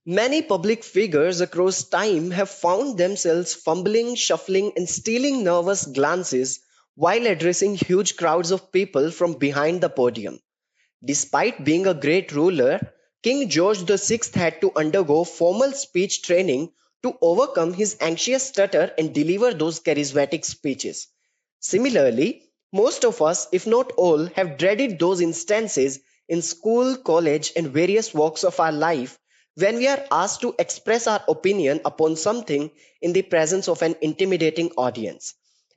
Many public figures across time have found themselves fumbling, shuffling, and stealing nervous glances while addressing huge crowds of people from behind the podium. Despite being a great ruler, King George VI had to undergo formal speech training to overcome his anxious stutter and deliver those charismatic speeches. Similarly, most of us, if not all, have dreaded those instances in school, college, and various walks of our life when we are asked to express our opinion upon something in the presence of an intimidating audience.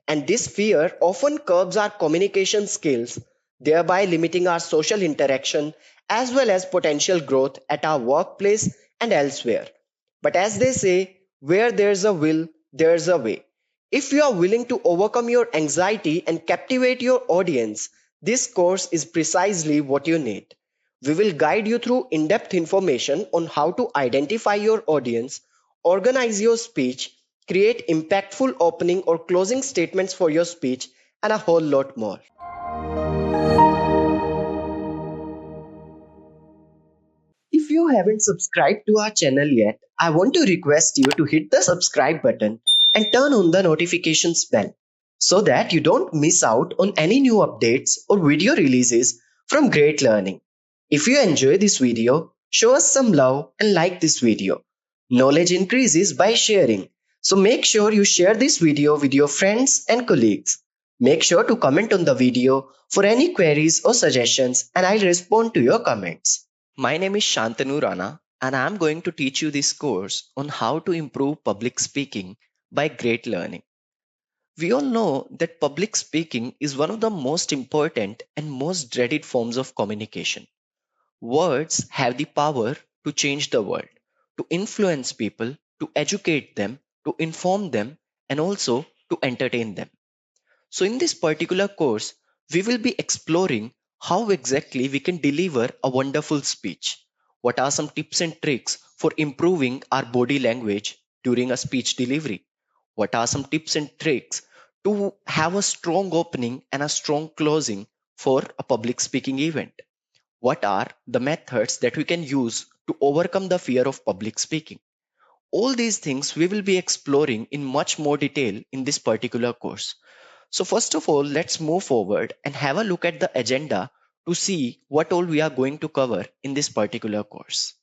And this fear often curbs our communication skills, thereby limiting our social interaction as well as potential growth at our workplace and elsewhere. But as they say, where there's a will, there's a way. If you are willing to overcome your anxiety and captivate your audience, this course is precisely what you need. We will guide you through in depth information on how to identify your audience, organize your speech, create impactful opening or closing statements for your speech, and a whole lot more. If you haven't subscribed to our channel yet, I want to request you to hit the subscribe button and turn on the notifications bell so that you don't miss out on any new updates or video releases from Great Learning. If you enjoy this video, show us some love and like this video. Knowledge increases by sharing, so make sure you share this video with your friends and colleagues. Make sure to comment on the video for any queries or suggestions and I'll respond to your comments. My name is Shantanu Rana, and I am going to teach you this course on how to improve public speaking by Great Learning. We all know that public speaking is one of the most important and most dreaded forms of communication. Words have the power to change the world, to influence people, to educate them, to inform them, and also to entertain them. So, in this particular course, we will be exploring how exactly we can deliver a wonderful speech. What are some tips and tricks for improving our body language during a speech delivery? What are some tips and tricks to have a strong opening and a strong closing for a public speaking event? What are the methods that we can use to overcome the fear of public speaking? All these things we will be exploring in much more detail in this particular course. So first of all, let's move forward and have a look at the agenda to see what all we are going to cover in this particular course.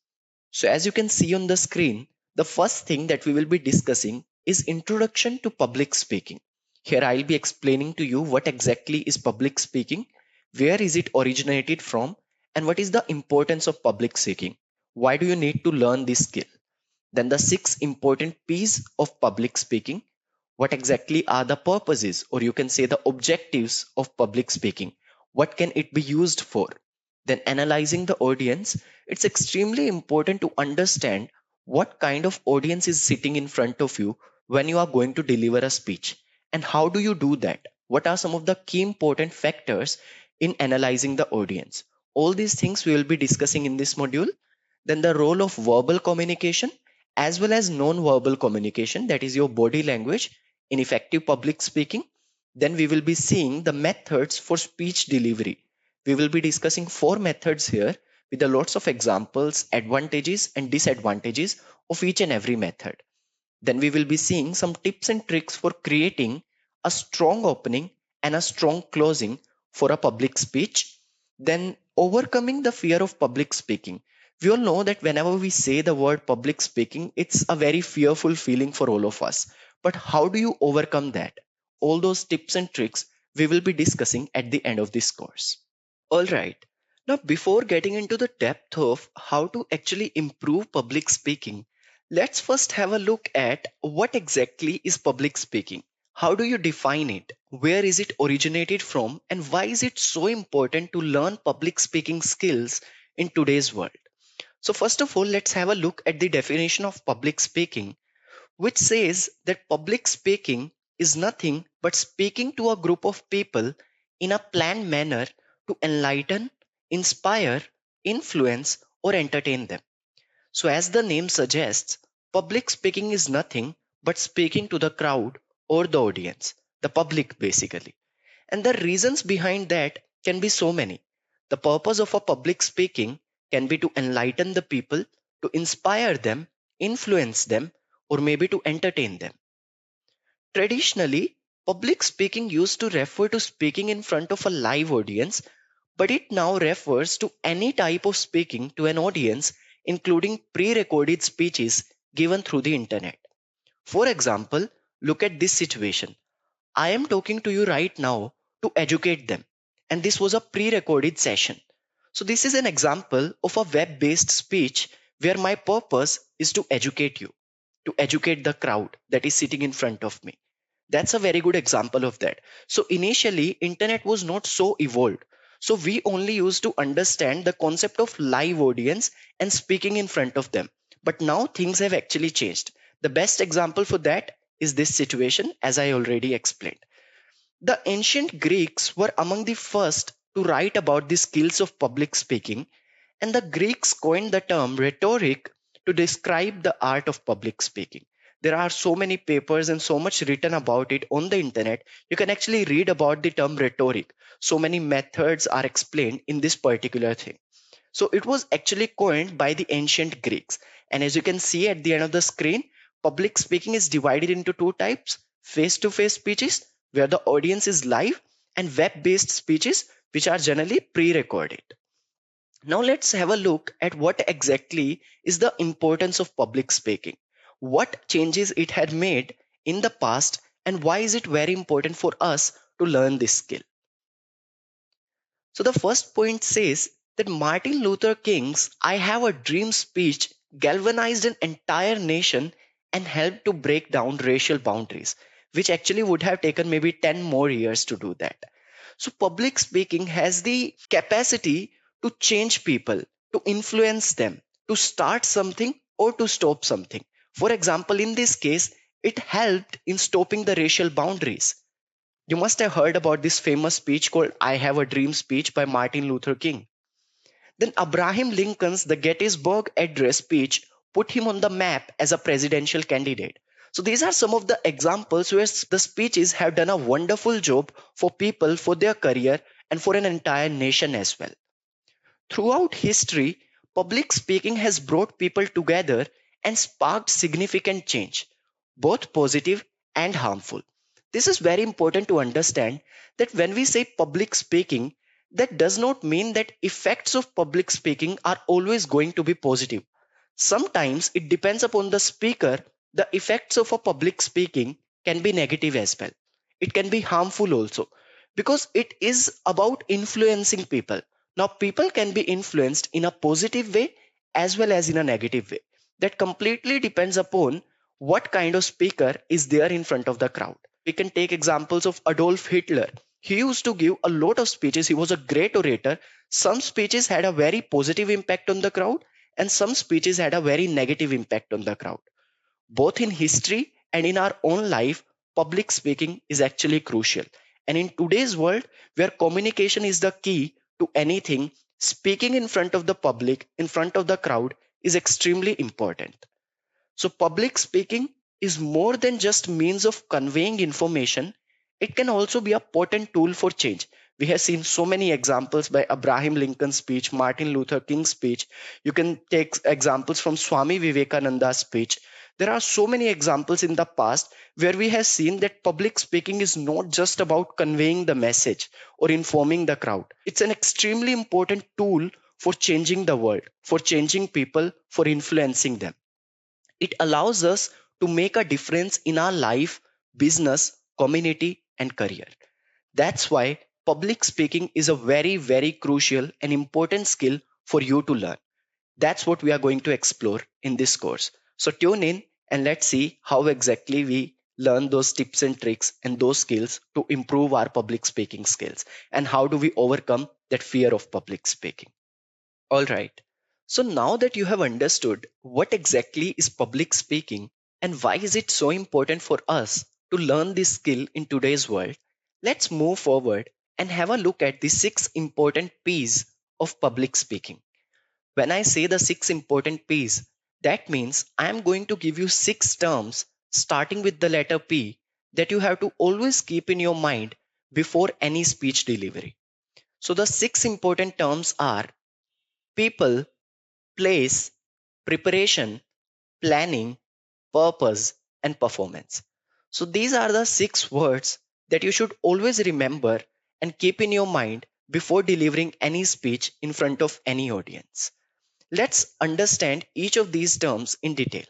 So as you can see on the screen, the first thing that we will be discussing is introduction to public speaking. Here I'll be explaining to you what exactly is public speaking, where is it originated from, and what is the importance of public speaking. Why do you need to learn this skill? Then the six important P's of public speaking. What exactly are the purposes, or you can say the objectives of public speaking? What can it be used for? Then analyzing the audience. It's extremely important to understand what kind of audience is sitting in front of you when you are going to deliver a speech. And how do you do that? What are some of the key important factors in analyzing the audience? All these things we will be discussing in this module. Then the role of verbal communication as well as non-verbal communication, that is your body language, in effective public speaking. Then we will be seeing the methods for speech delivery. We will be discussing four methods here with a lots of examples, advantages and disadvantages of each and every method. Then we will be seeing some tips and tricks for creating a strong opening and a strong closing for a public speech. Then overcoming the fear of public speaking. We all know that whenever we say the word public speaking, it's a very fearful feeling for all of us. But how do you overcome that? All those tips and tricks we will be discussing at the end of this course. All right. Now, before getting into the depth of how to actually improve public speaking, let's first have a look at what exactly is public speaking. How do you define it? Where is it originated from? And why is it so important to learn public speaking skills in today's world? So, first of all, let's have a look at the definition of public speaking, which says that public speaking is nothing but speaking to a group of people in a planned manner to enlighten, inspire, influence, or entertain them. So, as the name suggests, public speaking is nothing but speaking to the crowd or the audience, the public basically. And the reasons behind that can be so many. The purpose of a public speaking can be to enlighten the people, to inspire them, influence them, or maybe to entertain them. Traditionally, public speaking used to refer to speaking in front of a live audience, but it now refers to any type of speaking to an audience, including pre recorded speeches given through the internet. For example, look at this situation. I am talking to you right now to educate them, and this was a pre recorded session. So, this is an example of a web based speech where my purpose is to educate the crowd that is sitting in front of me. That's a very good example of that. So initially internet was not so evolved, so we only used to understand the concept of live audience and speaking in front of them. But now things have actually changed. The best example for that is this situation, as I already explained. The ancient Greeks were among the first to write about the skills of public speaking, and the Greeks coined the term rhetoric to describe the art of public speaking. There are so many papers and so much written about it on the internet. You can actually read about the term rhetoric. So many methods are explained in this particular thing. So it was actually coined by the ancient Greeks. And as you can see at the end of the screen, public speaking is divided into two types: face to face speeches, where the audience is live, and web based speeches, which are generally pre recorded. Now let's have a look at what exactly is the importance of public speaking. What changes it had made in the past, and why is it very important for us to learn this skill? So the first point says that Martin Luther King's I Have a Dream speech galvanized an entire nation and helped to break down racial boundaries, which actually would have taken maybe 10 more years to do that. So public speaking has the capacity to change people, to influence them, to start something or to stop something. For example, in this case, it helped in stopping the racial boundaries. You must have heard about this famous speech called I Have a Dream speech by Martin Luther King. Then Abraham Lincoln's the Gettysburg Address speech put him on the map as a presidential candidate. So these are some of the examples where the speeches have done a wonderful job for people, for their career, and for an entire nation as well. Throughout history, public speaking has brought people together and sparked significant change, both positive and harmful. This is very important to understand that when we say public speaking, that does not mean that effects of public speaking are always going to be positive. Sometimes it depends upon the speaker, the effects of a public speaking can be negative as well. It can be harmful also because it is about influencing people. Now, people can be influenced in a positive way as well as in a negative way. That completely depends upon what kind of speaker is there in front of the crowd. We can take examples of Adolf Hitler. He used to give a lot of speeches. He was a great orator. Some speeches had a very positive impact on the crowd, and some speeches had a very negative impact on the crowd. Both in history and in our own life, public speaking is actually crucial. And in today's world, where communication is the key to anything, speaking in front of the public, in front of the crowd, is extremely important. So public speaking is more than just means of conveying information. It can also be a potent tool for change. We have seen so many examples by Abraham Lincoln's speech, Martin Luther King's speech. You can take examples from Swami Vivekananda's speech. There are so many examples in the past where we have seen that public speaking is not just about conveying the message or informing the crowd. It's an extremely important tool for changing the world, for changing people, for influencing them. It allows us to make a difference in our life, business, community, and career. That's why public speaking is a very, very crucial and important skill for you to learn. That's what we are going to explore in this course. So tune in and let's see how exactly we learn those tips and tricks and those skills to improve our public speaking skills, and how do we overcome that fear of public speaking. All right. So now that you have understood what exactly is public speaking and why is it so important for us to learn this skill in today's world, let's move forward and have a look at the 6 important P's of public speaking. When I say the 6 important P's, that means I am going to give you 6 terms starting with the letter P that you have to always keep in your mind before any speech delivery. So the 6 important terms are people, place, preparation, planning, purpose, and performance. So these are the 6 words that you should always remember and keep in your mind before delivering any speech in front of any audience. Let's understand each of these terms in detail.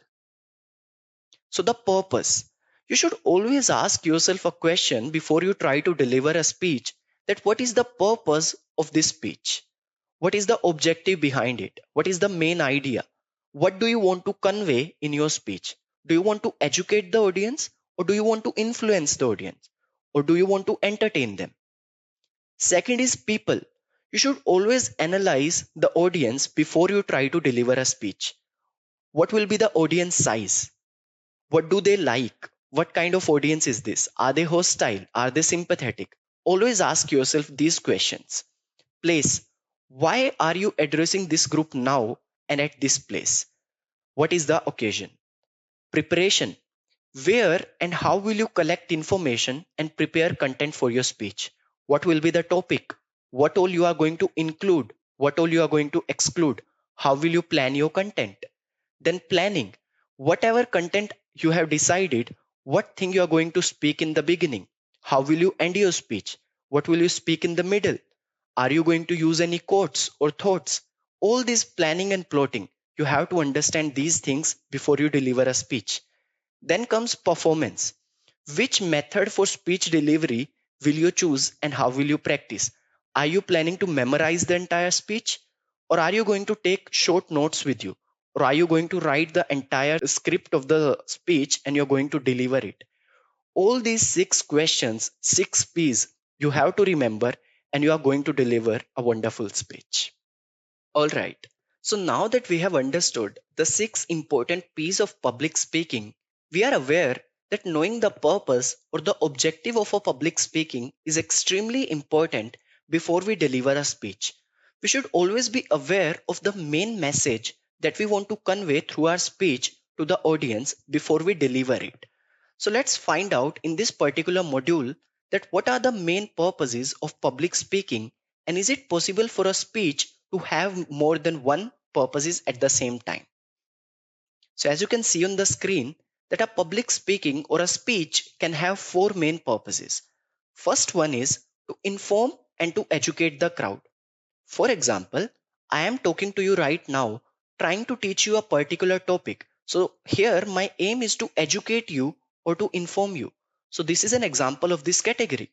So, the purpose. You should always ask yourself a question before you try to deliver a speech, that what is the purpose of this speech? What is the objective behind it? What is the main idea? What do you want to convey in your speech? Do you want to educate the audience, or do you want to influence the audience, or do you want to entertain them? Second is people. You should always analyze the audience before you try to deliver a speech. What will be the audience size? What do they like? What kind of audience is this? Are they hostile? Are they sympathetic? Always ask yourself these questions. Place. Why are you addressing this group now and at this place? What is the occasion? Preparation. Where and how will you collect information and prepare content for your speech? What will be the topic? What all you are going to include? What all you are going to exclude? How will you plan your content? Then planning. Whatever content you have decided, what thing you are going to speak in the beginning? How will you end your speech? What will you speak in the middle? Are you going to use any quotes or thoughts? All this planning and plotting, you have to understand these things before you deliver a speech. Then comes performance. Which method for speech delivery will you choose and how will you practice? Are you planning to memorize the entire speech? Or are you going to take short notes with you? Or are you going to write the entire script of the speech and you're going to deliver it? All these 6 questions, 6 P's, you have to remember and you are going to deliver a wonderful speech. All right. So now that we have understood the 6 important P's of public speaking, we are aware that knowing the purpose or the objective of a public speaking is extremely important before we deliver a speech. We should always be aware of the main message that we want to convey through our speech to the audience before we deliver it. So let's find out in this particular module that what are the main purposes of public speaking, and is it possible for a speech to have more than one purposes at the same time. So as you can see on the screen that a public speaking or a speech can have 4 main purposes. First one is to inform and to educate the crowd. For example, I am talking to you right now, trying to teach you a particular topic. So here my aim is to educate you or to inform you. So this is an example of this category.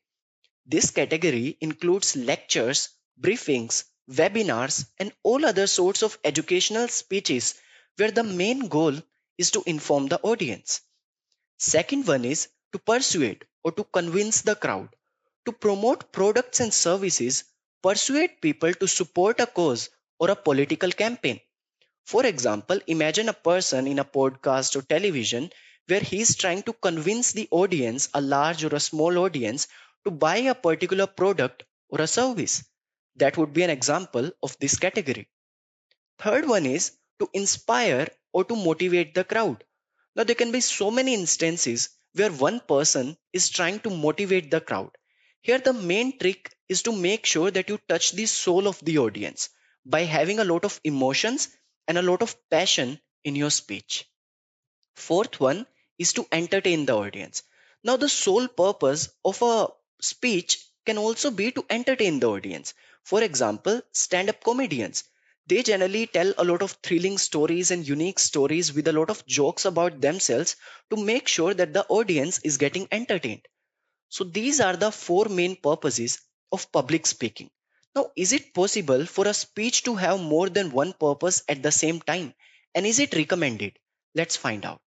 This category includes lectures, briefings, webinars, and all other sorts of educational speeches where the main goal is to inform the audience. Second one is to persuade or to convince the crowd, to promote products and services, persuade people to support a cause or a political campaign. For example, imagine a person in a podcast or television where he is trying to convince the audience, a large or a small audience, to buy a particular product or a service. That would be an example of this category. Third one is to inspire or to motivate the crowd. Now, there can be so many instances where one person is trying to motivate the crowd. Here, the main trick is to make sure that you touch the soul of the audience by having a lot of emotions and a lot of passion in your speech. Fourth one is to entertain the audience. Now, the sole purpose of a speech can also be to entertain the audience. For example, stand up comedians. They generally tell a lot of thrilling stories and unique stories with a lot of jokes about themselves to make sure that the audience is getting entertained. So, these are the 4 main purposes of public speaking. Now, is it possible for a speech to have more than one purpose at the same time? And is it recommended? Let's find out.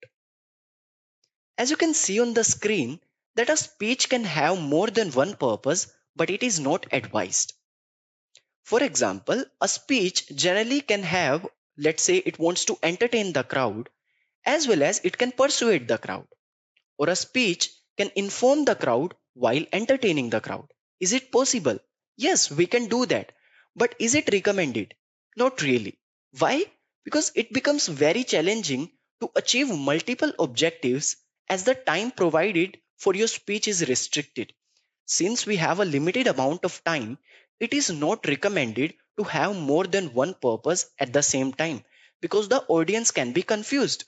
As you can see on the screen, that a speech can have more than one purpose, but it is not advised. For example, a speech generally can have, let's say it wants to entertain the crowd, as well as it can persuade the crowd. Or a speech can inform the crowd while entertaining the crowd. Is it possible? Yes, we can do that. But is it recommended? Not really. Why? Because it becomes very challenging to achieve multiple objectives as the time provided for your speech is restricted. Since we have a limited amount of time, it is not recommended to have more than one purpose at the same time, because the audience can be confused.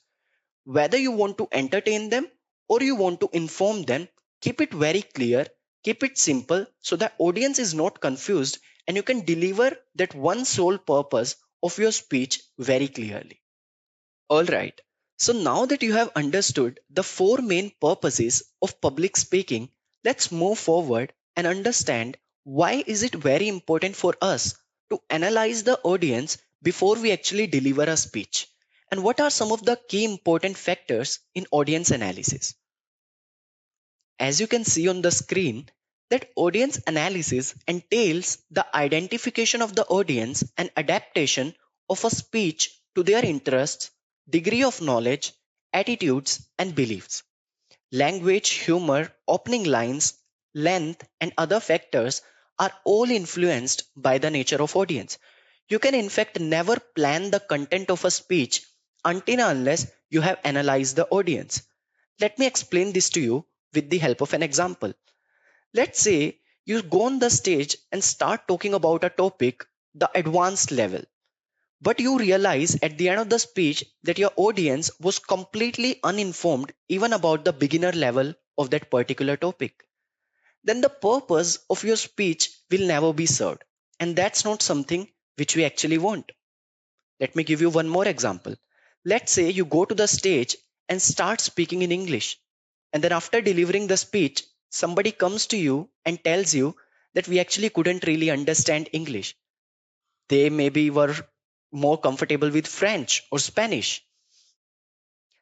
Whether you want to entertain them or you want to inform them, keep it very clear, keep it simple so the audience is not confused and you can deliver that one sole purpose of your speech very clearly. Alright, so now that you have understood the four main purposes of public speaking, let's move forward and understand why is it very important for us to analyze the audience before we actually deliver a speech, and what are some of the key important factors in audience analysis. As you can see on the screen, that audience analysis entails the identification of the audience and adaptation of a speech to their interests, degree of knowledge, attitudes, and beliefs. Language, humor, opening lines, length, and other factors are all influenced by the nature of audience. You can in fact never plan the content of a speech until and unless you have analyzed the audience. Let me explain this to you with the help of an example. Let's say you go on the stage and start talking about a topic, the advanced level, but you realize at the end of the speech that your audience was completely uninformed even about the beginner level of that particular topic. Then the purpose of your speech will never be served. And that's not something which we actually want. Let me give you one more example. Let's say you go to the stage and start speaking in English. And then after delivering the speech, somebody comes to you and tells you that we actually couldn't really understand English. They maybe were more comfortable with French or Spanish.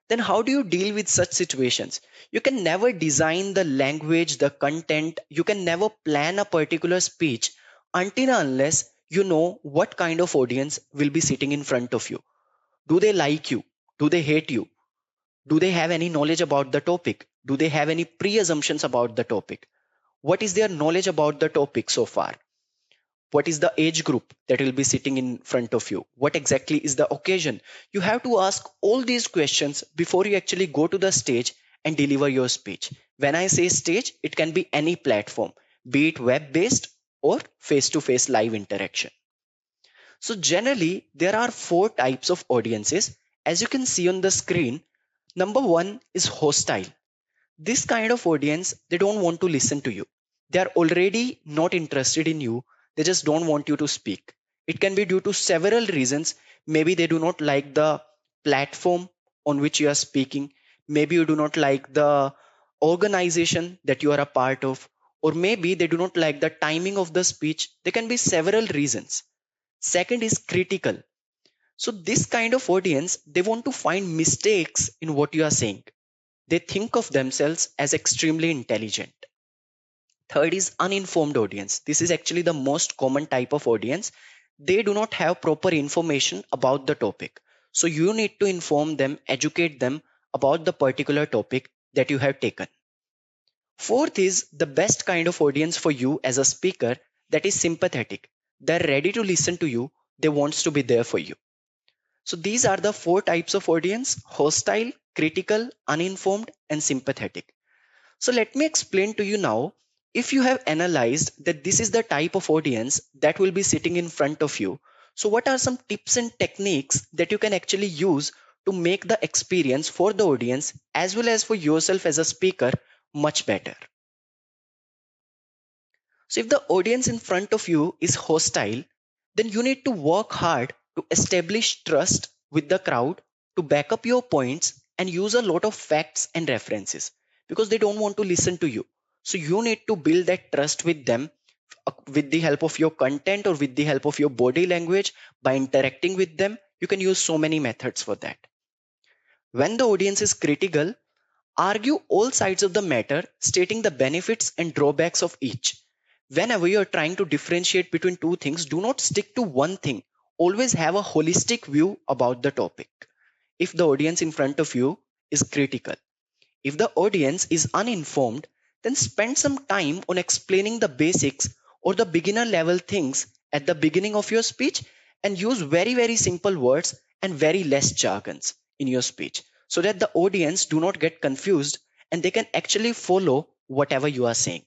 Then how do you deal with such situations? You can never design the language, the content, you can never plan a particular speech until and unless you know what kind of audience will be sitting in front of you. Do they like you? Do they hate you? Do they have any knowledge about the topic? Do they have any pre-assumptions about the topic? What is their knowledge about the topic so far? What is the age group that will be sitting in front of you? What exactly is the occasion? You have to ask all these questions before you actually go to the stage and deliver your speech. When I say stage, it can be any platform, be it web based or face to face live interaction. So generally there are four types of audiences. As you can see on the screen, number one is hostile. This kind of audience, they don't want to listen to you. They are already not interested in you. They just don't want you to speak. It can be due to several reasons. Maybe they do not like the platform on which you are speaking. Maybe you do not like the organization that you are a part of. Or maybe they do not like the timing of the speech. There can be several reasons. Second is critical. So this kind of audience, they want to find mistakes in what you are saying. They think of themselves as extremely intelligent. Third is uninformed audience. This is actually the most common type of audience. They do not have proper information about the topic. So you need to inform them, educate them about the particular topic that you have taken. Fourth is the best kind of audience for you as a speaker, that is sympathetic. They're ready to listen to you. They wants to be there for you. So these are the four types of audience: hostile, critical, uninformed, and sympathetic. So let me explain to you now. If you have analyzed that this is the type of audience that will be sitting in front of you, so what are some tips and techniques that you can actually use to make the experience for the audience as well as for yourself as a speaker much better? So if the audience in front of you is hostile, then you need to work hard to establish trust with the crowd, to back up your points and use a lot of facts and references, because they don't want to listen to you. So you need to build that trust with them with the help of your content or with the help of your body language. By interacting with them, you can use so many methods for that. When the audience is critical, argue all sides of the matter, stating the benefits and drawbacks of each. Whenever you are trying to differentiate between two things, do not stick to one thing. Always have a holistic view about the topic. If the audience in front of you is critical, if the audience is uninformed, then spend some time on explaining the basics or the beginner level things at the beginning of your speech, and use very simple words and very less jargons in your speech so that the audience do not get confused and they can actually follow whatever you are saying.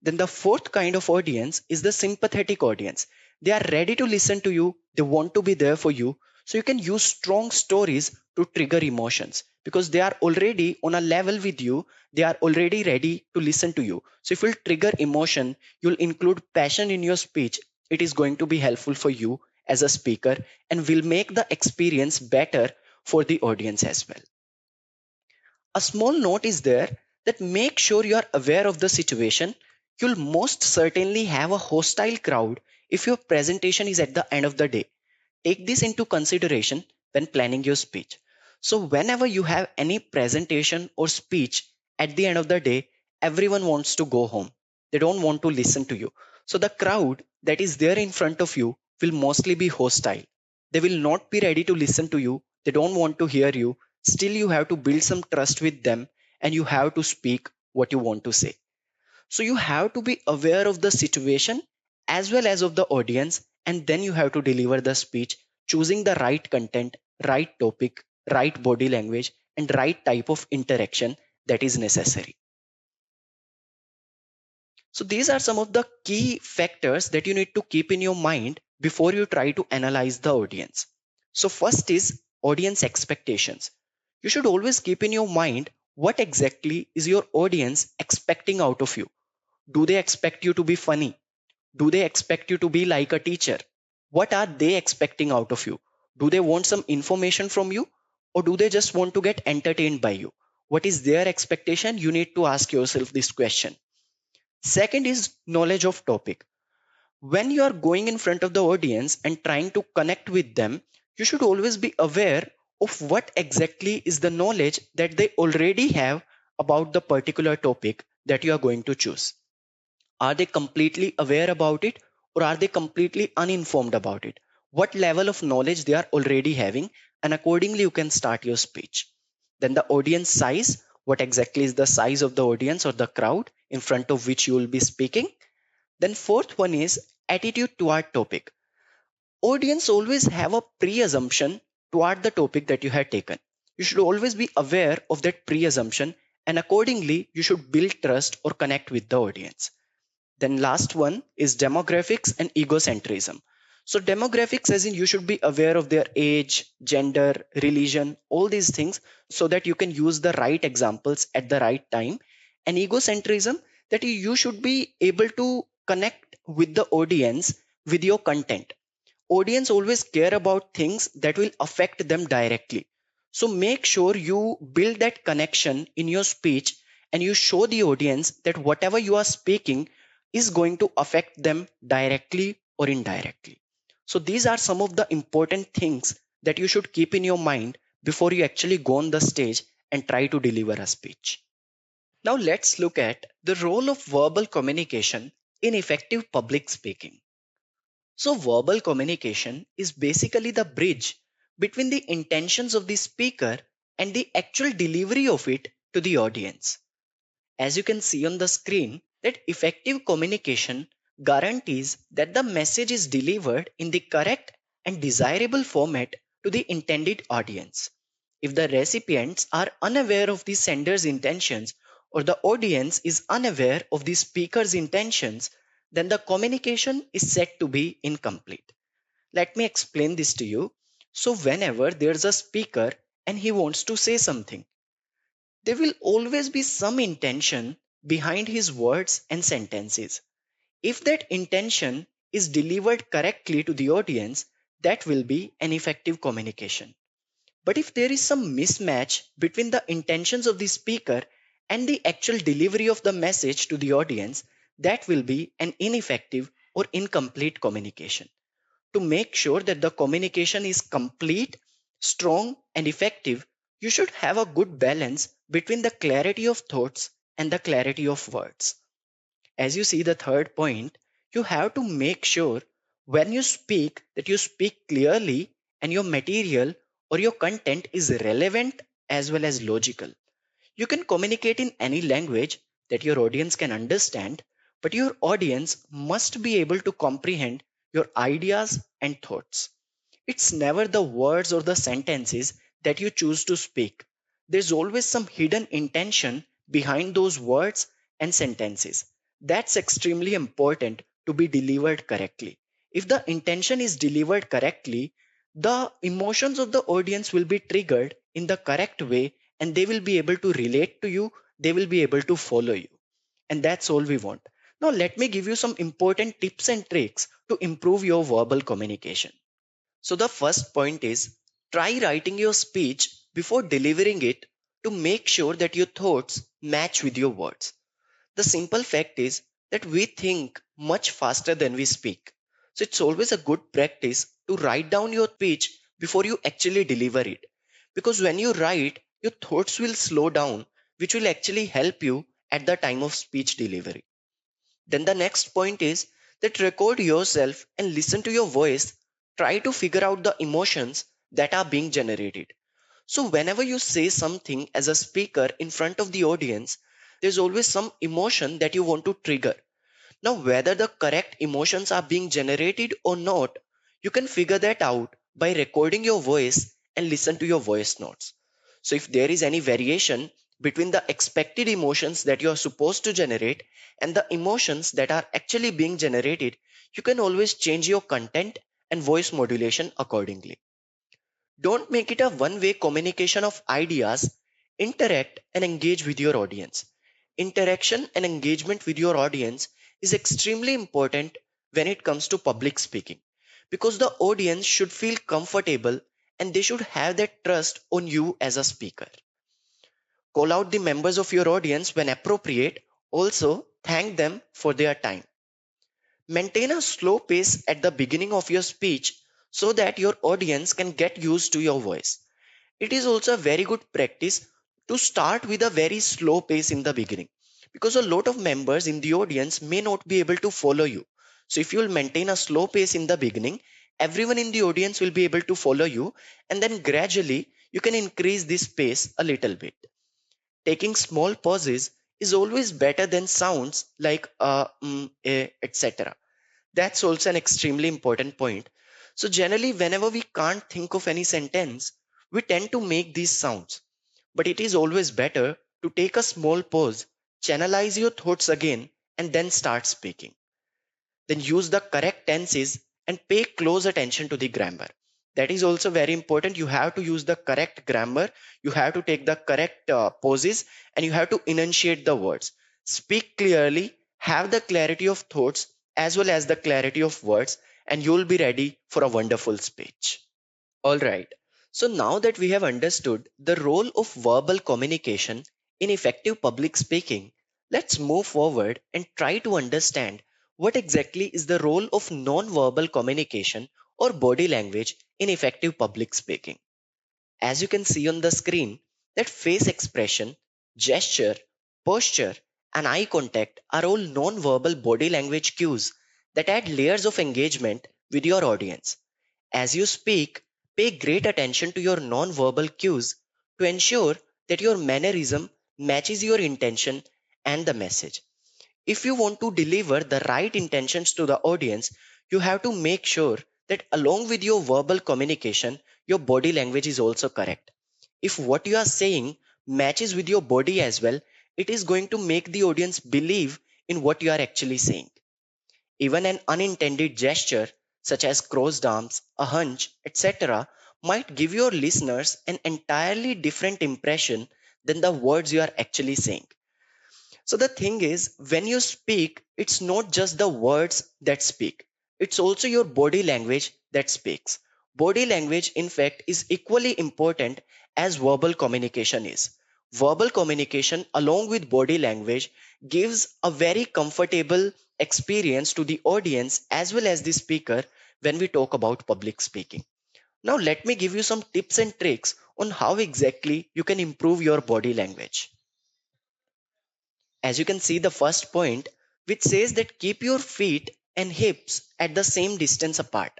Then the fourth kind of audience is the sympathetic audience. They are ready to listen to you. They want to be there for you. So you can use strong stories to trigger emotions because they are already on a level with you. They are already ready to listen to you. So if you'll trigger emotion, you'll include passion in your speech. It is going to be helpful for you as a speaker and will make the experience better for the audience as well. A small note is there that make sure you are aware of the situation. You'll most certainly have a hostile crowd if your presentation is at the end of the day. Take this into consideration when planning your speech. So, whenever you have any presentation or speech at the end of the day, everyone wants to go home. They don't want to listen to you. So, the crowd that is there in front of you will mostly be hostile. They will not be ready to listen to you. They don't want to hear you. Still, you have to build some trust with them and you have to speak what you want to say. So you have to be aware of the situation as well as of the audience, and then you have to deliver the speech, choosing the right content, right topic, right body language, and right type of interaction that is necessary. So these are some of the key factors that you need to keep in your mind before you try to analyze the audience. So first is audience expectations. You should always keep in your mind what exactly is your audience expecting out of you. Do they expect you to be funny? Do they expect you to be like a teacher? What are they expecting out of you? Do they want some information from you? Or do they just want to get entertained by you? What is their expectation? You need to ask yourself this question. Second is knowledge of topic. When you are going in front of the audience and trying to connect with them, you should always be aware of what exactly is the knowledge that they already have about the particular topic that you are going to choose. Are they completely aware about it or are they completely uninformed about it? What level of knowledge they are already having, and accordingly you can start your speech. Then the audience size, what exactly is the size of the audience or the crowd in front of which you will be speaking. Then fourth one is attitude toward topic. Audience always have a pre-assumption toward the topic that you have taken. You should always be aware of that pre-assumption and accordingly you should build trust or connect with the audience. Then last one is demographics and egocentrism. So demographics as in you should be aware of their age, gender, religion, all these things so that you can use the right examples at the right time. And egocentrism that you should be able to connect with the audience with your content. Audience always care about things that will affect them directly. So make sure you build that connection in your speech and you show the audience that whatever you are speaking is going to affect them directly or indirectly. So these are some of the important things that you should keep in your mind before you actually go on the stage and try to deliver a speech. Now let's look at the role of verbal communication in effective public speaking. So, verbal communication is basically the bridge between the intentions of the speaker and the actual delivery of it to the audience. As you can see on the screen, that effective communication guarantees that the message is delivered in the correct and desirable format to the intended audience. If the recipients are unaware of the sender's intentions or the audience is unaware of the speaker's intentions, then the communication is said to be incomplete. Let me explain this to you. So, whenever there's a speaker and he wants to say something, there will always be some intention behind his words and sentences. If that intention is delivered correctly to the audience, that will be an effective communication. But if there is some mismatch between the intentions of the speaker and the actual delivery of the message to the audience, that will be an ineffective or incomplete communication. To make sure that the communication is complete, strong, and effective, you should have a good balance between the clarity of thoughts and the clarity of words. As you see the third point, you have to make sure when you speak that you speak clearly and your material or your content is relevant as well as logical. You can communicate in any language that your audience can understand, but your audience must be able to comprehend your ideas and thoughts. It's never the words or the sentences that you choose to speak. There's always some hidden intention behind those words and sentences. That's extremely important to be delivered correctly. If the intention is delivered correctly, the emotions of the audience will be triggered in the correct way, and they will be able to relate to you, they will be able to follow you. And that's all we want. Now, let me give you some important tips and tricks to improve your verbal communication. So, the first point is try writing your speech before delivering it to make sure that your thoughts match with your words. The simple fact is that we think much faster than we speak. So, it's always a good practice to write down your speech before you actually deliver it. Because when you write, your thoughts will slow down, which will actually help you at the time of speech delivery. Then the next point is that record yourself and listen to your voice. Try to figure out the emotions that are being generated. So, whenever you say something as a speaker in front of the audience, there's always some emotion that you want to trigger. Now, whether the correct emotions are being generated or not, you can figure that out by recording your voice and listen to your voice notes. So, if there is any variation between the expected emotions that you are supposed to generate and the emotions that are actually being generated, you can always change your content and voice modulation accordingly. Don't make it a one way communication of ideas. Interact and engage with your audience. Interaction and engagement with your audience is extremely important when it comes to public speaking because the audience should feel comfortable and they should have that trust on you as a speaker. Call out the members of your audience when appropriate. Also, thank them for their time. Maintain a slow pace at the beginning of your speech so that your audience can get used to your voice. It is also a very good practice to start with a very slow pace in the beginning because a lot of members in the audience may not be able to follow you. So, if you will maintain a slow pace in the beginning, everyone in the audience will be able to follow you, and then gradually you can increase this pace a little bit. Taking small pauses is always better than sounds like etc. That's also an extremely important point. So, generally, whenever we can't think of any sentence, we tend to make these sounds. But it is always better to take a small pause, channelize your thoughts again, and then start speaking. Then use the correct tenses and pay close attention to the grammar. That is also very important. You have to use the correct grammar, you have to take the correct pauses, and you have to enunciate the words. Speak clearly, have the clarity of thoughts as well as the clarity of words, and you'll be ready for a wonderful speech. All right. So now that we have understood the role of verbal communication in effective public speaking, let's move forward and try to understand what exactly is the role of non-verbal communication or body language in effective public speaking. As you can see on the screen, that face expression, gesture, posture, and eye contact are all non-verbal body language cues that add layers of engagement with your audience. As you speak, pay great attention to your non-verbal cues to ensure that your mannerism matches your intention and the message. If you want to deliver the right intentions to the audience, you have to make sure that along with your verbal communication, your body language is also correct. If what you are saying matches with your body as well, it is going to make the audience believe in what you are actually saying. Even an unintended gesture, such as crossed arms, a hunch, etc., might give your listeners an entirely different impression than the words you are actually saying. So, the thing is, when you speak, it's not just the words that speak, it's also your body language that speaks. Body language, in fact, is equally important as verbal communication is. Verbal communication, along with body language, gives a very comfortable experience to the audience as well as the speaker when we talk about public speaking. Now, let me give you some tips and tricks on how exactly you can improve your body language. As you can see, the first point, which says that keep your feet and hips at the same distance apart.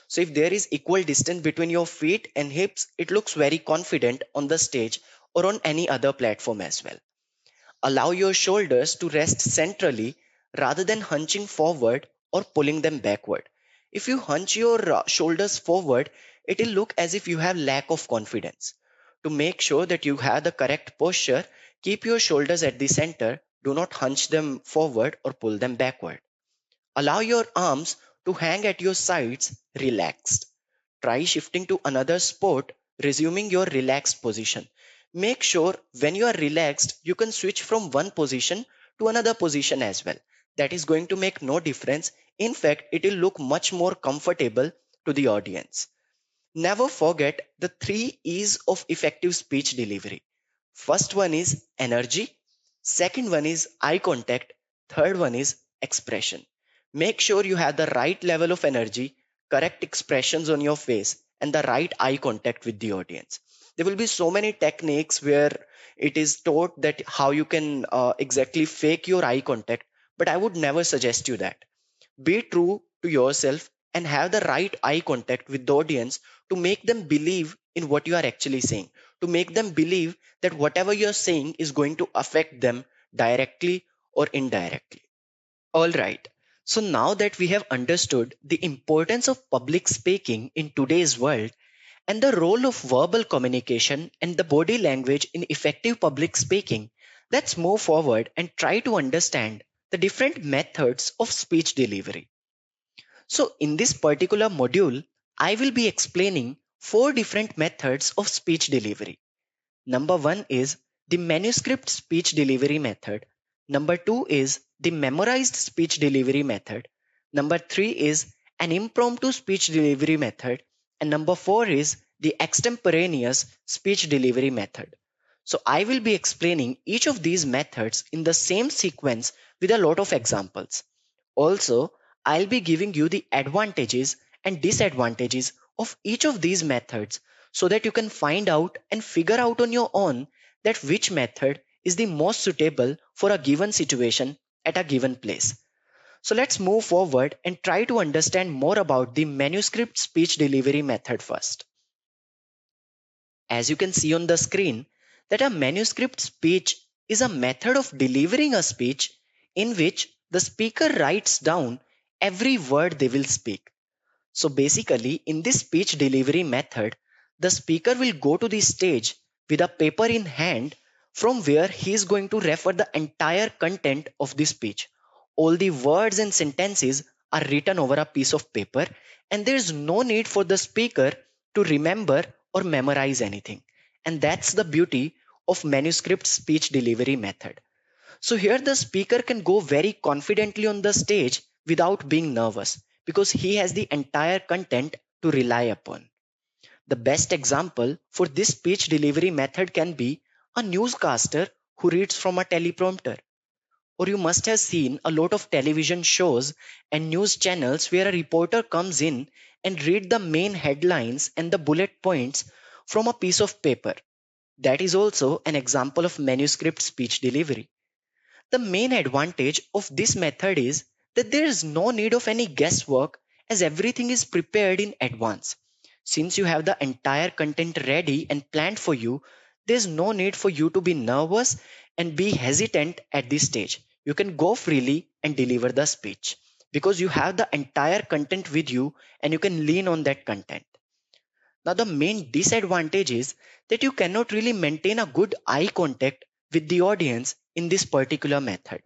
So if there is equal distance between your feet and hips, it looks very confident on the stage or on any other platform as well. Allow your shoulders to rest centrally rather than hunching forward or pulling them backward. If you hunch your shoulders forward, it will look as if you have lack of confidence. To make sure that you have the correct posture, keep your shoulders at the center. Do not hunch them forward or pull them backward. Allow your arms to hang at your sides relaxed. try shifting to another sport, resuming your relaxed position. Make sure when you are relaxed, you can switch from one position to another position as well. That is going to make no difference. In fact, it will look much more comfortable to the audience. Never forget the three E's of effective speech delivery. First one is energy, second one is eye contact, third one is expression. Make sure you have the right level of energy, correct expressions on your face, and the right eye contact with the audience. There will be so many techniques where it is taught that how you can exactly fake your eye contact, but I would never suggest you that. Be true to yourself and have the right eye contact with the audience to make them believe in what you are actually saying, to make them believe that whatever you're saying is going to affect them directly or indirectly. All right. So now that we have understood the importance of public speaking in today's world and the role of verbal communication and the body language in effective public speaking, let's move forward and try to understand the different methods of speech delivery. So, in this particular module, I will be explaining four different methods of speech delivery. Number one is the manuscript speech delivery method. Number two is the memorized speech delivery method. Number three is an impromptu speech delivery method. And number four is the extemporaneous speech delivery method. So I will be explaining each of these methods in the same sequence with a lot of examples. Also, I'll be giving you the advantages and disadvantages of each of these methods so that you can find out and figure out on your own that which method is the most suitable for a given situation at a given place. So let's move forward and try to understand more about the manuscript speech delivery method first. As you can see on the screen, that a manuscript speech is a method of delivering a speech in which the speaker writes down every word they will speak. So basically, in this speech delivery method, the speaker will go to the stage with a paper in hand from where he is going to refer the entire content of the speech. All the words and sentences are written over a piece of paper, and there is no need for the speaker to remember or memorize anything. And that's the beauty of manuscript speech delivery method. So here the speaker can go very confidently on the stage without being nervous because he has the entire content to rely upon. The best example for this speech delivery method can be a newscaster who reads from a teleprompter. Or you must have seen a lot of television shows and news channels where a reporter comes in and read the main headlines and the bullet points from a piece of paper. That is also an example of manuscript speech delivery. The main advantage of this method is that there is no need of any guesswork as everything is prepared in advance. Since you have the entire content ready and planned for you, there is no need for you to be nervous and be hesitant at this stage. You can go freely and deliver the speech because you have the entire content with you and you can lean on that content. Now, the main disadvantage is that you cannot really maintain a good eye contact with the audience in this particular method.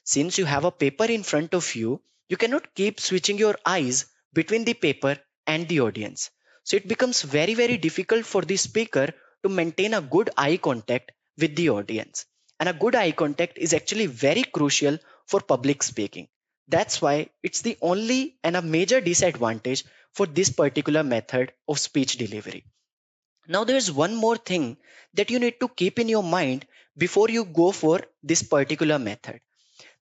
Since you have a paper in front of you, you cannot keep switching your eyes between the paper and the audience. So it becomes very, very difficult for the speaker to maintain a good eye contact with the audience. And a good eye contact is actually very crucial for public speaking. That's why it's the only and a major disadvantage for this particular method of speech delivery. Now, there's one more thing that you need to keep in your mind before you go for this particular method.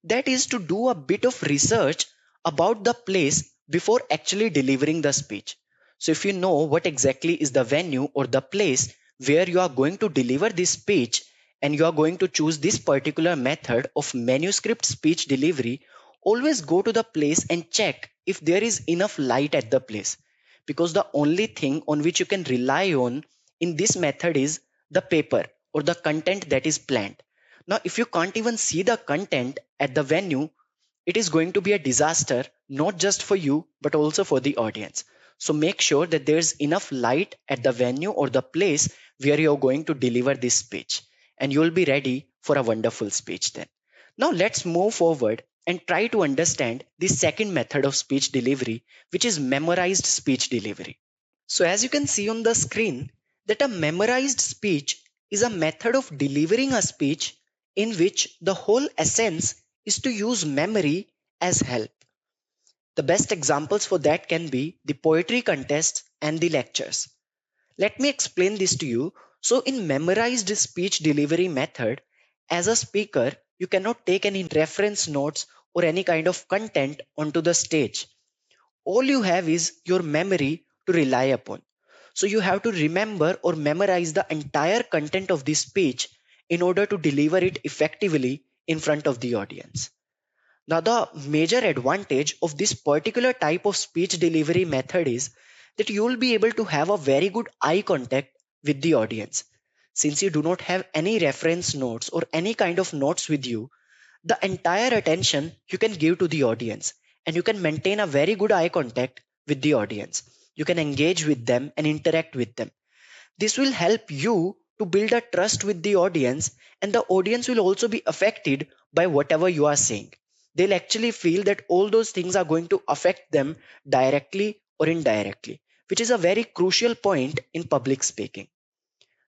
That is to do a bit of research about the place before actually delivering the speech. So if you know what exactly is the venue or the place where you are going to deliver this speech and you are going to choose this particular method of manuscript speech delivery, always go to the place and check if there is enough light at the place. Because the only thing on which you can rely on in this method is the paper or the content that is planned. Now, if you can't even see the content at the venue, it is going to be a disaster, not just for you, but also for the audience. So make sure that there's enough light at the venue or the place where you're going to deliver this speech, and you'll be ready for a wonderful speech then. Now let's move forward and try to understand the second method of speech delivery, which is memorized speech delivery. So as you can see on the screen, that a memorized speech is a method of delivering a speech in which the whole essence is to use memory as help. The best examples for that can be the poetry contests and the lectures. Let me explain this to you. So in memorized speech delivery method, as a speaker, you cannot take any reference notes or any kind of content onto the stage. All you have is your memory to rely upon. So you have to remember or memorize the entire content of this speech in order to deliver it effectively in front of the audience. Now, the major advantage of this particular type of speech delivery method is that you will be able to have a very good eye contact with the audience. Since you do not have any reference notes or any kind of notes with you, the entire attention you can give to the audience, and you can maintain a very good eye contact with the audience. You can engage with them and interact with them. This will help you to build a trust with the audience, and the audience will also be affected by whatever you are saying. They'll actually feel that all those things are going to affect them directly or indirectly, which is a very crucial point in public speaking.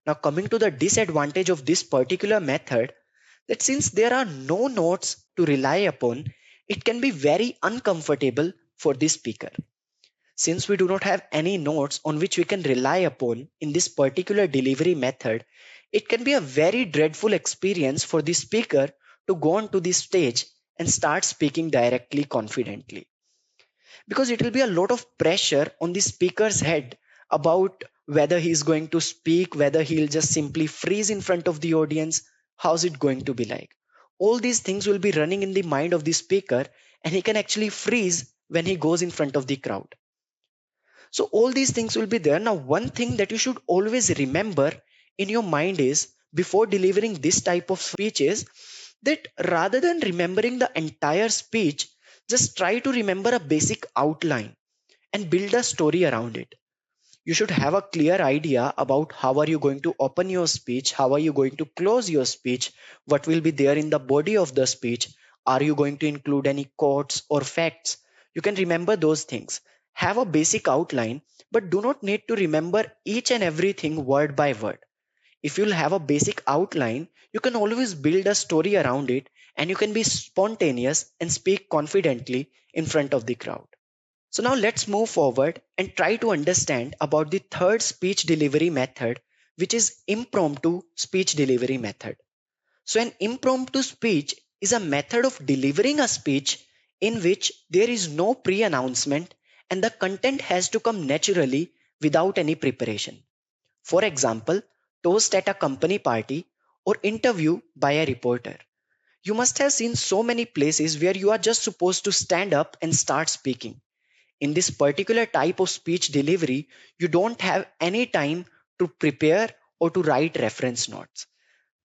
Now, coming to the disadvantage of this particular method, that since there are no notes to rely upon, it can be very uncomfortable for the speaker. Since we do not have any notes on which we can rely upon in this particular delivery method, it can be a very dreadful experience for the speaker to go onto the stage and start speaking directly confidently. Because it will be a lot of pressure on the speaker's head about whether he is going to speak, whether he'll just simply freeze in front of the audience, how's it going to be like. All these things will be running in the mind of the speaker, and he can actually freeze when he goes in front of the crowd. So all these things will be there. Now, one thing that you should always remember in your mind is before delivering this type of speech is that rather than remembering the entire speech, just try to remember a basic outline and build a story around it. You should have a clear idea about how are you going to open your speech, how are you going to close your speech, what will be there in the body of the speech, are you going to include any quotes or facts. You can remember those things. Have a basic outline, but do not need to remember each and everything word by word. If you'll have a basic outline, you can always build a story around it, and you can be spontaneous and speak confidently in front of the crowd. So now let's move forward and try to understand about the third speech delivery method, which is impromptu speech delivery method. So an impromptu speech is a method of delivering a speech in which there is no pre-announcement and the content has to come naturally without any preparation. For example, toast at a company party or interview by a reporter. You must have seen so many places where you are just supposed to stand up and start speaking. In this particular type of speech delivery, you don't have any time to prepare or to write reference notes.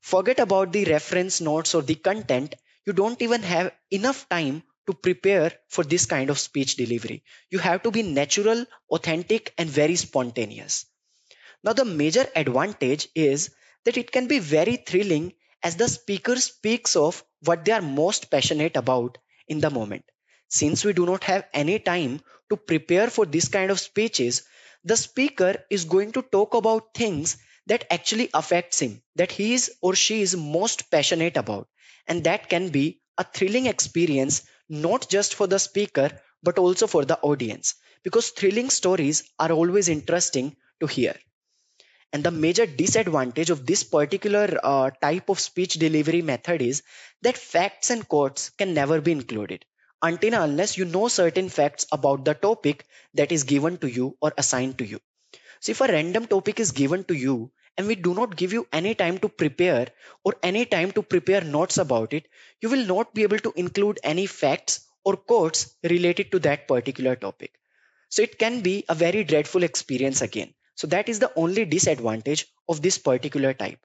Forget about the reference notes or the content. You don't even have enough time to prepare for this kind of speech delivery. You have to be natural, authentic, and very spontaneous. Now, the major advantage is that it can be very thrilling as the speaker speaks of what they are most passionate about in the moment. Since we do not have any time to prepare for this kind of speeches, the speaker is going to talk about things that actually affects him, that he is or she is most passionate about. And that can be a thrilling experience, not just for the speaker, but also for the audience, because thrilling stories are always interesting to hear. And the major disadvantage of this particular type of speech delivery method is that facts and quotes can never be included until and unless you know certain facts about the topic that is given to you or assigned to you. So if a random topic is given to you and we do not give you any time to prepare or any time to prepare notes about it, you will not be able to include any facts or quotes related to that particular topic. So it can be a very dreadful experience again. So that is the only disadvantage of this particular type.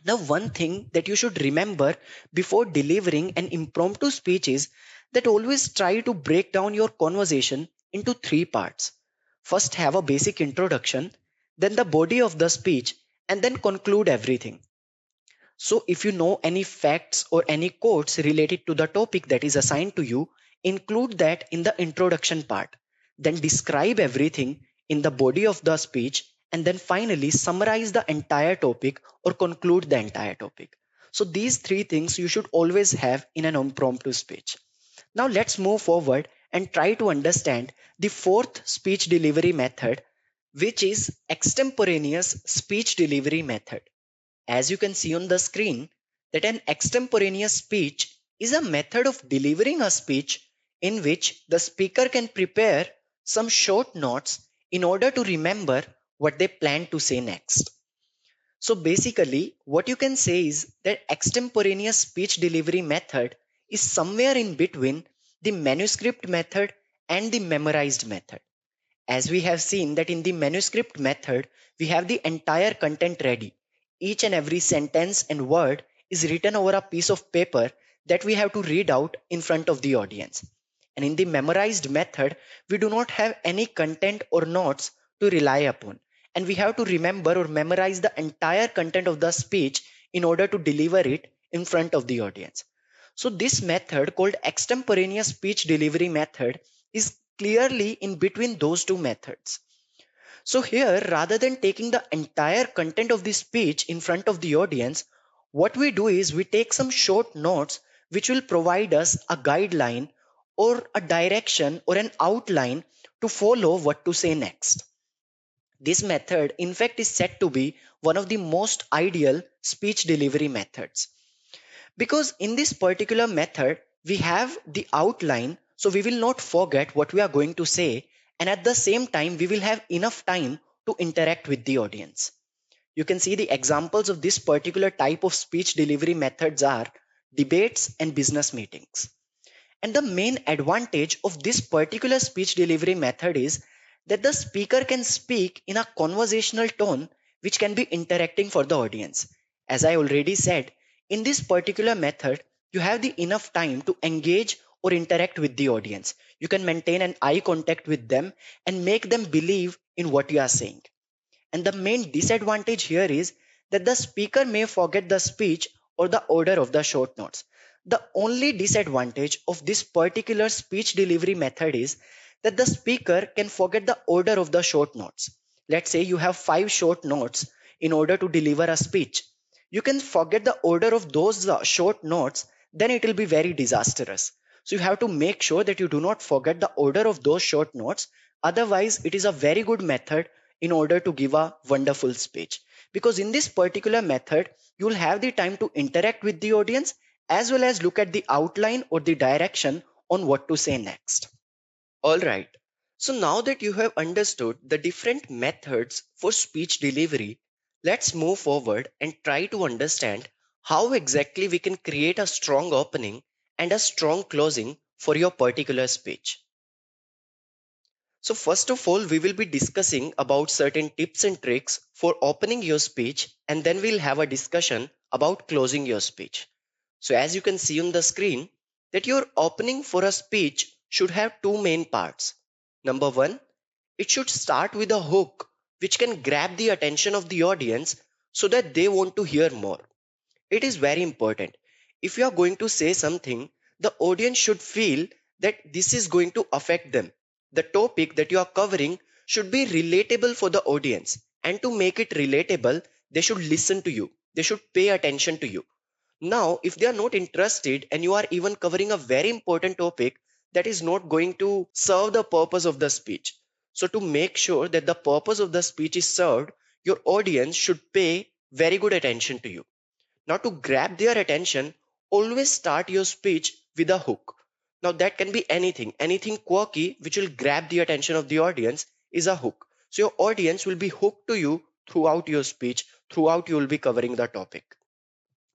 Now, one thing that you should remember before delivering an impromptu speech is that always try to break down your conversation into three parts. First, have a basic introduction, then the body of the speech, and then conclude everything. So, if you know any facts or any quotes related to the topic that is assigned to you, include that in the introduction part. Then describe everything in the body of the speech, and then finally summarize the entire topic or conclude the entire topic. So these three things you should always have in an impromptu speech. Now let's move forward and try to understand the fourth speech delivery method, which is extemporaneous speech delivery method. As you can see on the screen, that an extemporaneous speech is a method of delivering a speech in which the speaker can prepare some short notes in order to remember what they plan to say next. So basically, what you can say is that extemporaneous speech delivery method is somewhere in between the manuscript method and the memorized method. As we have seen that in the manuscript method, we have the entire content ready. Each and every sentence and word is written over a piece of paper that we have to read out in front of the audience. And in the memorized method, we do not have any content or notes to rely upon. And we have to remember or memorize the entire content of the speech in order to deliver it in front of the audience. So this method called extemporaneous speech delivery method is clearly in between those two methods. So here, rather than taking the entire content of the speech in front of the audience, what we do is we take some short notes which will provide us a guideline or a direction or an outline to follow what to say next. This method, in fact, is said to be one of the most ideal speech delivery methods. Because in this particular method, we have the outline, so we will not forget what we are going to say, and at the same time, we will have enough time to interact with the audience. You can see the examples of this particular type of speech delivery methods are debates and business meetings. And the main advantage of this particular speech delivery method is that the speaker can speak in a conversational tone which can be interacting for the audience. As I already said, in this particular method, you have the enough time to engage or interact with the audience. You can maintain an eye contact with them and make them believe in what you are saying. And the main disadvantage here is that the speaker may forget the speech or the order of the short notes. The only disadvantage of this particular speech delivery method is that the speaker can forget the order of the short notes. Let's say you have 5 short notes in order to deliver a speech. You can forget the order of those short notes, then it will be very disastrous. So you have to make sure that you do not forget the order of those short notes. Otherwise, it is a very good method in order to give a wonderful speech. Because in this particular method, you will have the time to interact with the audience as well as look at the outline or the direction on what to say next. Alright, so now that you have understood the different methods for speech delivery, let's move forward and try to understand how exactly we can create a strong opening and a strong closing for your particular speech. So first of all, we will be discussing about certain tips and tricks for opening your speech, and then we'll have a discussion about closing your speech. So as you can see on the screen, that your opening for a speech should have two main parts. Number one, it should start with a hook which can grab the attention of the audience so that they want to hear more. It is very important. If you are going to say something, the audience should feel that this is going to affect them. The topic that you are covering should be relatable for the audience. And to make it relatable, they should listen to you. They should pay attention to you. Now, if they are not interested and you are even covering a very important topic, that is not going to serve the purpose of the speech. So to make sure that the purpose of the speech is served, your audience should pay very good attention to you. Now, to grab their attention, always start your speech with a hook. Now, that can be anything. Anything quirky which will grab the attention of the audience is a hook. So, your audience will be hooked to you throughout your speech, throughout you will be covering the topic.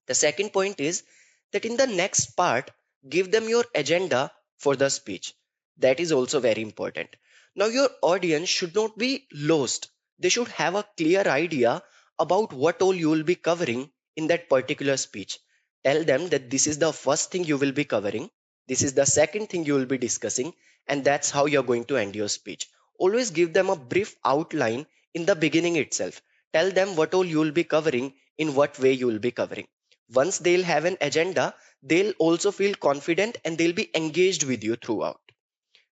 The second point is that in the next part, give them your agenda for the speech. That is also very important. Now, your audience should not be lost. They should have a clear idea about what all you will be covering in that particular speech. Tell them that this is the first thing you will be covering, this is the second thing you will be discussing, and that's how you're going to end your speech. Always give them a brief outline in the beginning itself. Tell them what all you will be covering, in what way you will be covering. Once they'll have an agenda, they'll also feel confident and they'll be engaged with you throughout.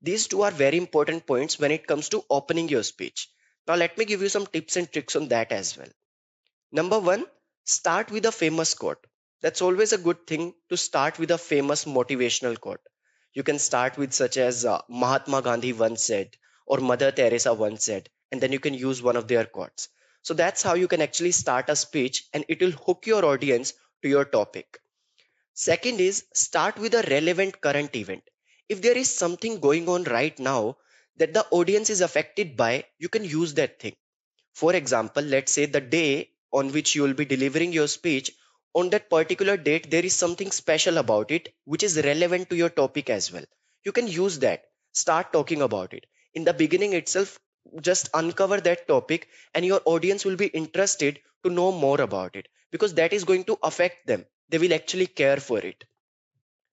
These two are very important points when it comes to opening your speech. Now, let me give you some tips and tricks on that as well. Number one, start with a famous quote. That's always a good thing to start with a famous motivational quote. You can start with such as Mahatma Gandhi once said, or Mother Teresa once said, and then you can use one of their quotes. So that's how you can actually start a speech and it will hook your audience to your topic. Second is start with a relevant current event. If there is something going on right now that the audience is affected by, you can use that thing. For example, let's say the day on which you will be delivering your speech, on that particular date, there is something special about it which is relevant to your topic as well. You can use that, start talking about it. In the beginning itself, just uncover that topic, and your audience will be interested to know more about it because that is going to affect them. They will actually care for it.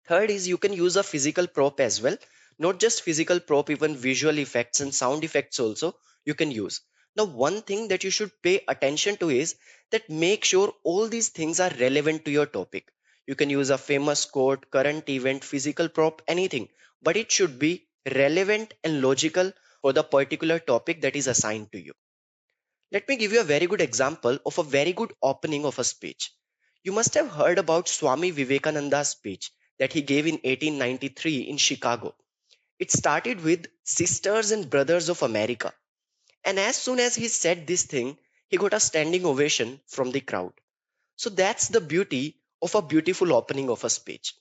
Third is you can use a physical prop as well. Not just physical prop, even visual effects and sound effects also you can use. Now, one thing that you should pay attention to is that make sure all these things are relevant to your topic. You can use a famous quote, current event, physical prop, anything, but it should be relevant and logical for the particular topic that is assigned to you. Let me give you a very good example of a very good opening of a speech. You must have heard about Swami Vivekananda's speech that he gave in 1893 in Chicago. It started with Sisters and Brothers of America. And as soon as he said this thing, he got a standing ovation from the crowd. So that's the beauty of a beautiful opening of a speech.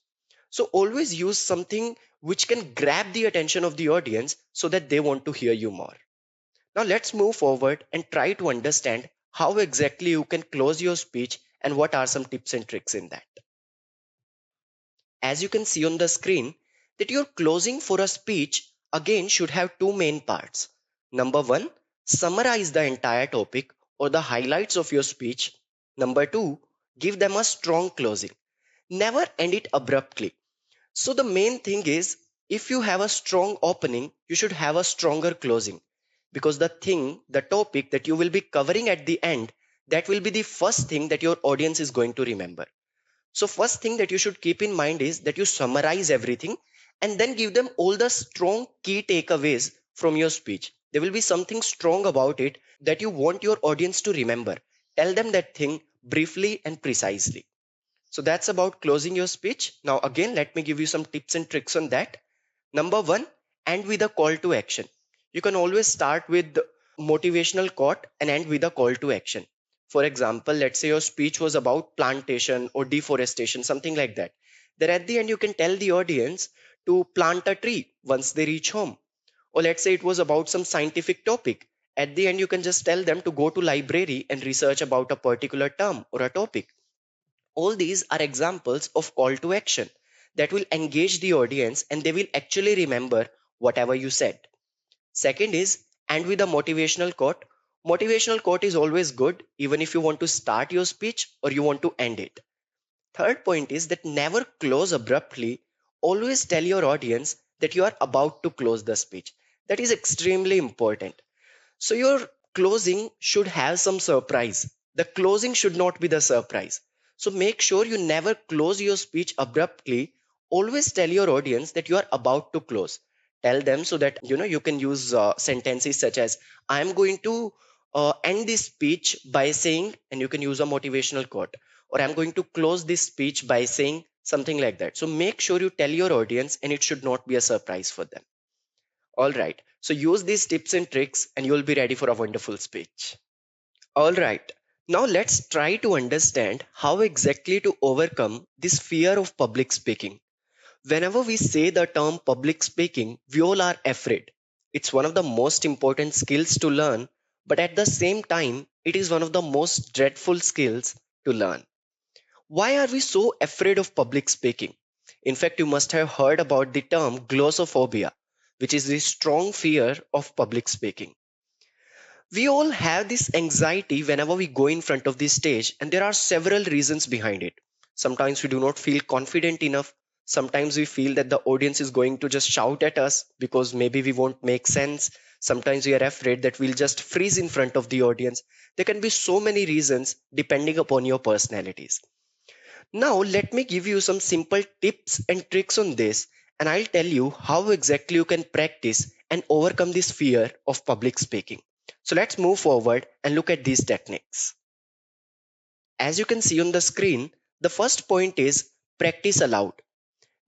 So always use something which can grab the attention of the audience so that they want to hear you more. Now let's move forward and try to understand how exactly you can close your speech and what are some tips and tricks in that. As you can see on the screen, that your closing for a speech again should have two main parts. Number one, summarize the entire topic or the highlights of your speech. Number two, give them a strong closing. Never end it abruptly. So the main thing is, if you have a strong opening, you should have a stronger closing. Because the topic that you will be covering at the end, that will be the first thing that your audience is going to remember. So first thing that you should keep in mind is that you summarize everything and then give them all the strong key takeaways from your speech. There will be something strong about it that you want your audience to remember. Tell them that thing briefly and precisely. So that's about closing your speech. Now, again, let me give you some tips and tricks on that. Number one, end with a call to action. You can always start with motivational quote and end with a call to action. For example, let's say your speech was about plantation or deforestation, something like that. Then at the end, you can tell the audience to plant a tree once they reach home. Or let's say it was about some scientific topic. At the end, you can just tell them to go to library and research about a particular term or a topic. All these are examples of call to action that will engage the audience and they will actually remember whatever you said. Second is end with a motivational quote. Motivational quote is always good even if you want to start your speech or you want to end it. Third point is that never close abruptly. Always tell your audience that you are about to close the speech. That is extremely important. So your closing should have some surprise. The closing should not be the surprise. So make sure you never close your speech abruptly. Always tell your audience that you are about to close. Tell them so that you can use sentences such as I am going to end this speech by saying, and you can use a motivational quote, or I'm going to close this speech by saying something like that. So make sure you tell your audience and it should not be a surprise for them. All right. So use these tips and tricks and you'll be ready for a wonderful speech. All right. Now let's try to understand how exactly to overcome this fear of public speaking. Whenever we say the term public speaking, we all are afraid. It's one of the most important skills to learn, but at the same time, it is one of the most dreadful skills to learn. Why are we so afraid of public speaking? In fact, you must have heard about the term glossophobia, which is the strong fear of public speaking. We all have this anxiety whenever we go in front of the stage, and there are several reasons behind it. Sometimes we do not feel confident enough. Sometimes we feel that the audience is going to just shout at us because maybe we won't make sense. Sometimes we are afraid that we'll just freeze in front of the audience. There can be so many reasons depending upon your personalities. Now, let me give you some simple tips and tricks on this, and I'll tell you how exactly you can practice and overcome this fear of public speaking. So let's move forward and look at these techniques. As you can see on the screen, the first point is practice aloud.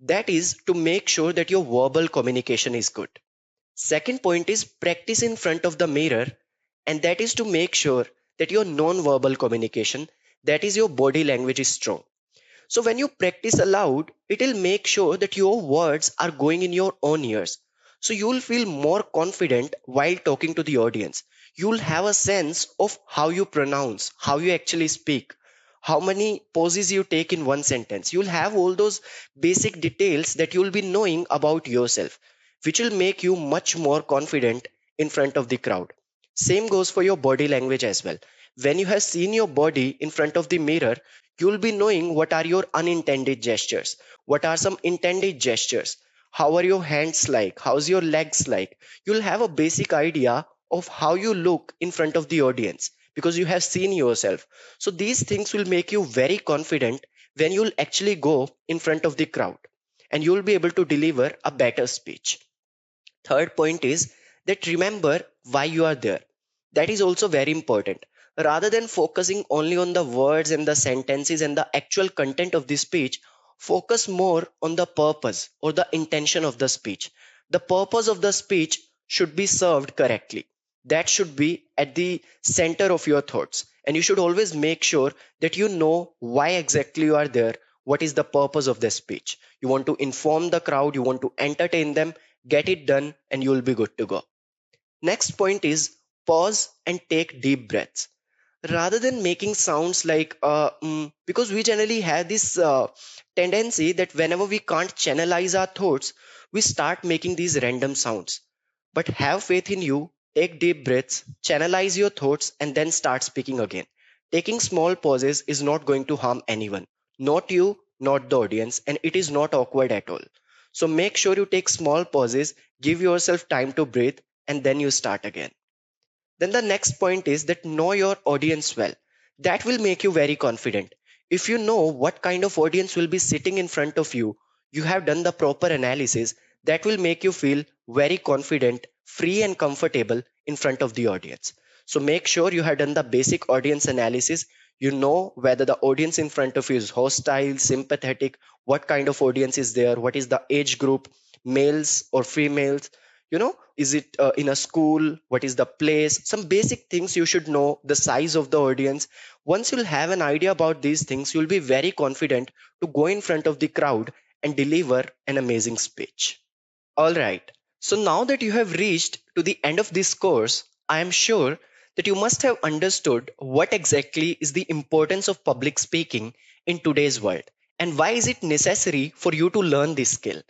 That is to make sure that your verbal communication is good. Second point is practice in front of the mirror, and that is to make sure that your non-verbal communication, that is your body language, is strong. So when you practice aloud, it will make sure that your words are going in your own ears. So you will feel more confident while talking to the audience. You will have a sense of how you pronounce, how you actually speak, how many pauses you take in one sentence. You will have all those basic details that you will be knowing about yourself, which will make you much more confident in front of the crowd. Same goes for your body language as well. When you have seen your body in front of the mirror, you'll be knowing what are your unintended gestures, what are some intended gestures, how are your hands like, how's your legs like. You'll have a basic idea of how you look in front of the audience because you have seen yourself. So these things will make you very confident when you'll actually go in front of the crowd, and you'll be able to deliver a better speech. Third point is that remember why you are there. That is also very important. Rather than focusing only on the words and the sentences and the actual content of the speech, focus more on the purpose or the intention of the speech. The purpose of the speech should be served correctly. That should be at the center of your thoughts. And you should always make sure that you know why exactly you are there. What is the purpose of the speech? You want to inform the crowd, you want to entertain them, get it done, and you will be good to go. Next point is pause and take deep breaths. Rather than making sounds like because we generally have this tendency that whenever we can't channelize our thoughts, we start making these random sounds. But have faith in you, take deep breaths, channelize your thoughts, and then start speaking again. Taking small pauses is not going to harm anyone, not you, not the audience, and it is not awkward at all. So make sure you take small pauses, give yourself time to breathe, and then you start again. Then the next point is that know your audience well. That will make you very confident. If you know what kind of audience will be sitting in front of you, you have done the proper analysis, that will make you feel very confident, free and comfortable in front of the audience. So make sure you have done the basic audience analysis. You know whether the audience in front of you is hostile, sympathetic, what kind of audience is there, what is the age group, males or females, is it in a school, what is the place, some basic things you should know, the size of the audience. Once you'll have an idea about these things, you'll be very confident to go in front of the crowd and deliver an amazing speech. All right, so now that you have reached to the end of this course, I am sure that you must have understood what exactly is the importance of public speaking in today's world, and why is it necessary for you to learn this skill.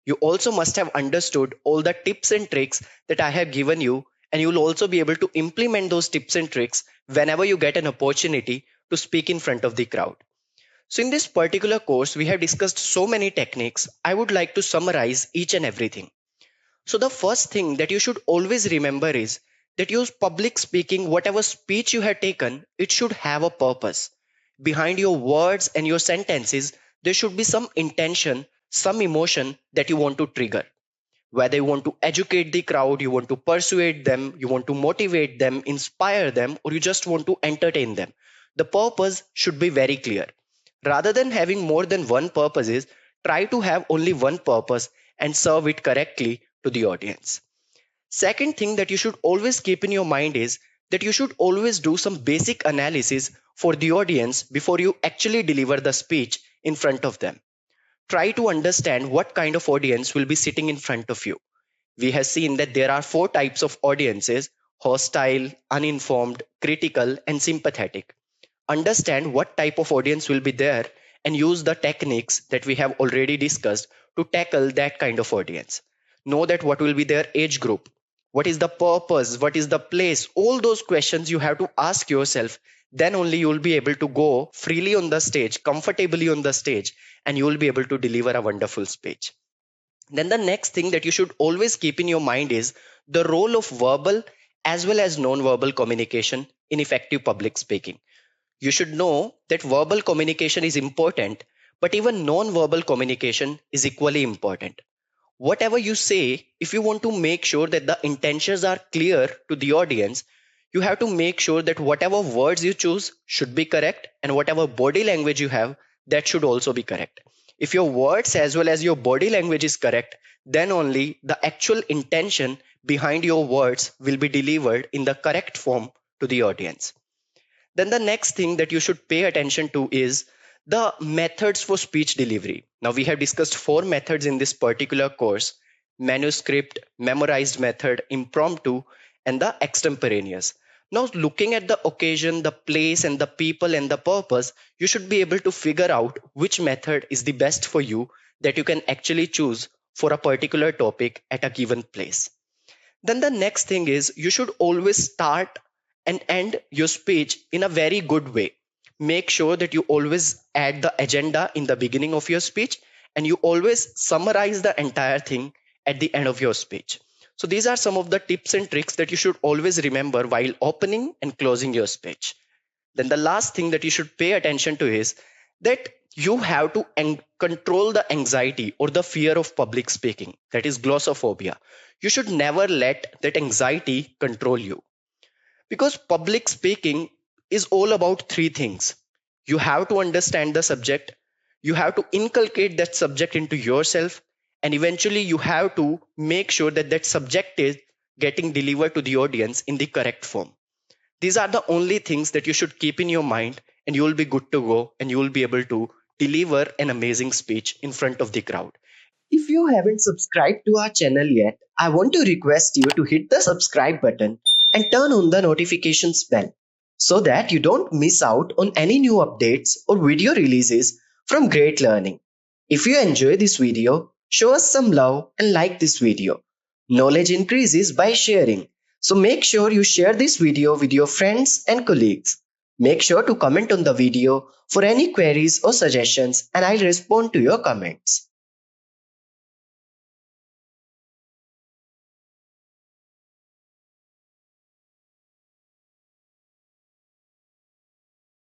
You also must have understood all the tips and tricks that I have given you, and you will also be able to implement those tips and tricks whenever you get an opportunity to speak in front of the crowd. So, in this particular course, we have discussed so many techniques. I would like to summarize each and everything. So, the first thing that you should always remember is that your public speaking, whatever speech you have taken, it should have a purpose. Behind your words and your sentences, there should be some intention, some emotion that you want to trigger. Whether you want to educate the crowd, you want to persuade them, you want to motivate them, inspire them, or you just want to entertain them. The purpose should be very clear. Rather than having more than one purposes, try to have only one purpose and serve it correctly to the audience. Second thing that you should always keep in your mind is that you should always do some basic analysis for the audience before you actually deliver the speech in front of them. Try to understand what kind of audience will be sitting in front of you. We have seen that there are four types of audiences: hostile, uninformed, critical, and sympathetic. Understand what type of audience will be there and use the techniques that we have already discussed to tackle that kind of audience. Know that what will be their age group, what is the purpose, what is the place, all those questions you have to ask yourself. Then only you will be able to go freely on the stage, comfortably on the stage, and you will be able to deliver a wonderful speech. Then the next thing that you should always keep in your mind is the role of verbal as well as non-verbal communication in effective public speaking. You should know that verbal communication is important, but even non-verbal communication is equally important. Whatever you say, if you want to make sure that the intentions are clear to the audience, you have to make sure that whatever words you choose should be correct, and whatever body language you have, that should also be correct. If your words as well as your body language is correct, then only the actual intention behind your words will be delivered in the correct form to the audience. Then the next thing that you should pay attention to is the methods for speech delivery. Now, we have discussed four methods in this particular course: manuscript, memorized method, impromptu, and the extemporaneous. Now, looking at the occasion, the place, and the people and the purpose, you should be able to figure out which method is the best for you that you can actually choose for a particular topic at a given place. Then the next thing is you should always start and end your speech in a very good way. Make sure that you always add the agenda in the beginning of your speech, and you always summarize the entire thing at the end of your speech. So these are some of the tips and tricks that you should always remember while opening and closing your speech. Then the last thing that you should pay attention to is that you have to control the anxiety or the fear of public speaking, that is glossophobia. You should never let that anxiety control you, because public speaking is all about three things. You have to understand the subject, you have to inculcate that subject into yourself, and eventually you have to make sure that that subject is getting delivered to the audience in the correct form. These are the only things that you should keep in your mind, and you will be good to go, and you will be able to deliver an amazing speech in front of the crowd. If you haven't subscribed to our channel yet, I want to request you to hit the subscribe button and turn on the notifications bell so that you don't miss out on any new updates or video releases from Great Learning. If you enjoy this video, show us some love and like this video. Knowledge increases by sharing. So make sure you share this video with your friends and colleagues. Make sure to comment on the video for any queries or suggestions, and I'll respond to your comments.